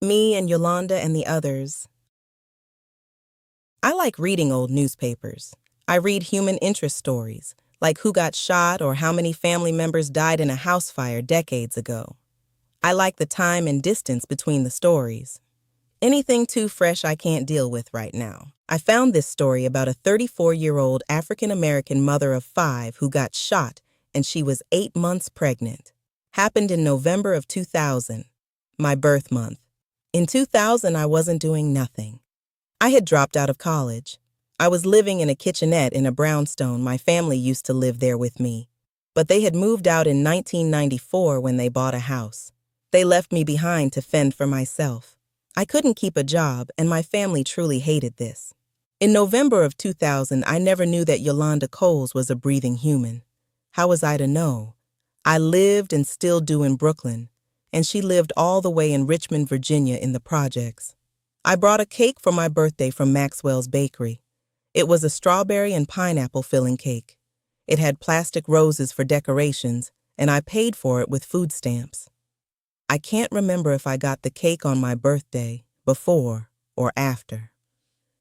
Me and Yolanda and the others. I like reading old newspapers. I read human interest stories, like who got shot or how many family members died in a house fire decades ago. I like the time and distance between the stories. Anything too fresh I can't deal with right now. I found this story about a 34-year-old African-American mother of 5 who got shot and she was 8 months pregnant. Happened in November of 2000, my birth month. In 2000, I wasn't doing nothing. I had dropped out of college. I was living in a kitchenette in a brownstone. My family used to live there with me. But they had moved out in 1994 when they bought a house. They left me behind to fend for myself. I couldn't keep a job, and my family truly hated this. In November of 2000, I never knew that Yolanda Coles was a breathing human. How was I to know? I lived and still do in Brooklyn, and she lived all the way in Richmond, Virginia in the projects. I brought a cake for my birthday from Maxwell's Bakery. It was a strawberry and pineapple filling cake. It had plastic roses for decorations, and I paid for it with food stamps. I can't remember if I got the cake on my birthday, before, or after.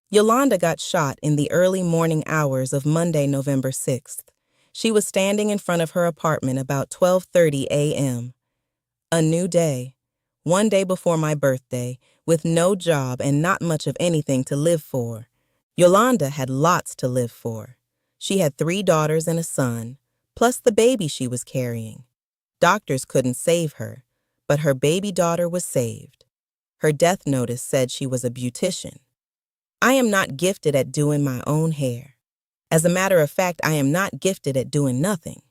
Yolanda got shot in the early morning hours of Monday, November 6th. She was standing in front of her apartment about 12:30 a.m. A new day, one day before my birthday, with no job and not much of anything to live for. Yolanda had lots to live for. She had 3 daughters and a son, plus the baby she was carrying. Doctors couldn't save her, but her baby daughter was saved. Her death notice said she was a beautician. I am not gifted at doing my own hair. As a matter of fact, I am not gifted at doing nothing.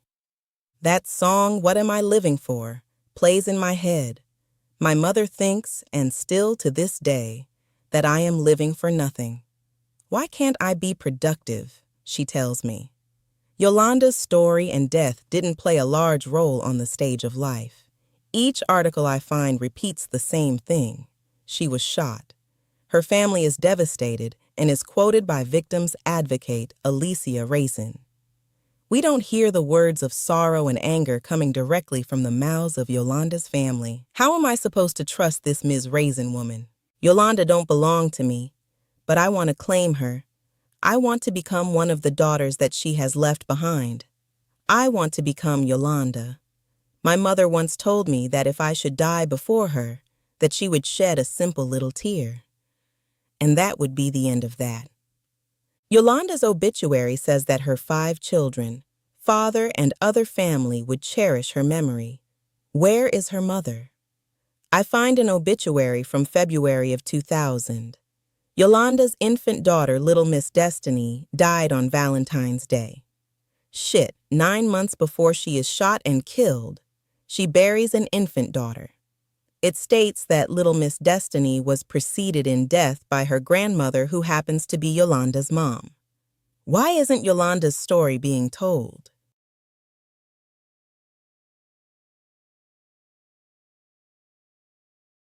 That song, What Am I Living For?, plays in my head. My mother thinks, and still to this day, that I am living for nothing. Why can't I be productive, she tells me. Yolanda's story and death didn't play a large role on the stage of life. Each article I find repeats the same thing. She was shot. Her family is devastated and is quoted by victims' advocate Alicia Raisin. We don't hear the words of sorrow and anger coming directly from the mouths of Yolanda's family. How am I supposed to trust this Ms. Raisin woman? Yolanda don't belong to me, but I want to claim her. I want to become one of the daughters that she has left behind. I want to become Yolanda. My mother once told me that if I should die before her, that she would shed a simple little tear. And that would be the end of that. Yolanda's obituary says that her 5 children, father, and other family would cherish her memory. Where is her mother? I find an obituary from February of 2000. Yolanda's infant daughter, Little Miss Destiny, died on Valentine's Day. Shit, 9 months before she is shot and killed, she buries an infant daughter. It states that Little Miss Destiny was preceded in death by her grandmother, who happens to be Yolanda's mom. Why isn't Yolanda's story being told?